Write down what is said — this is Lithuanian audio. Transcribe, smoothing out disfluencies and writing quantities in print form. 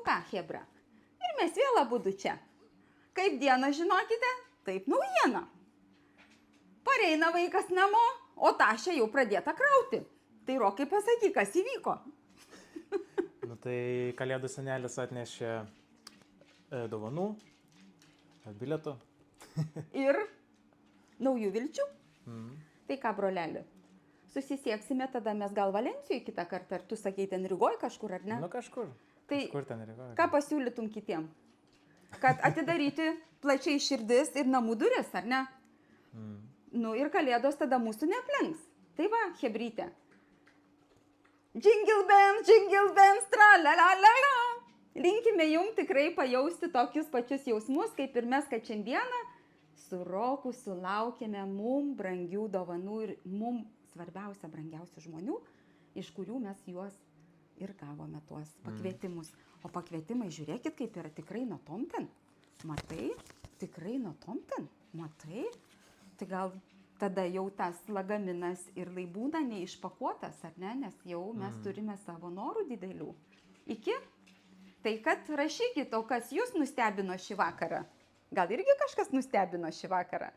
ką, chebra? Ir mes vėl abudu čia. Kaip diena, žinokite, taip naujiena. Pareina vaikas namo, o tašė jau pradėta krauti. Tai Rokai pasakyk, kas įvyko. Nu tai kalėdų senelis atnešė dovanų, bilietų. Ir naujų vilčių. Tai ką, broleli, susisieksime, tada mes gal Valensijoj kitą kartą, ar tu sakei ten Rygoj kažkur, ar ne? Nu kažkur. Tai kažkur ten Rygoj. ką pasiūlytum kitiem? Kad atidaryti plačiai širdis ir namų duris, ar ne? Nu ir kalėdos tada mūsų neaplenks. Tai va, hebrytė. Jingle bells, tra-la-la-la-la. Linkime jums tikrai pajausti tokius pačius jausmus, kaip ir mes, kad šiandieną su Roku sulaukėme mum brangių dovanų ir mum svarbiausia brangiausių žmonių, iš kurių mes juos ir gavome tuos pakvietimus. O pakvietimai, žiūrėkit, kaip yra tikrai nuo tomten. Matai? Tikrai nuo tomten. Matai? Tai gal tada jau tas lagaminas ir laibūna neišpakuotas, ar ne? Nes jau mes turime savo norų didelių. Iki? Tai kad rašykit, o kas jūs nustebino šį vakarą? Gal irgi kažkas nustebino šį vakarą?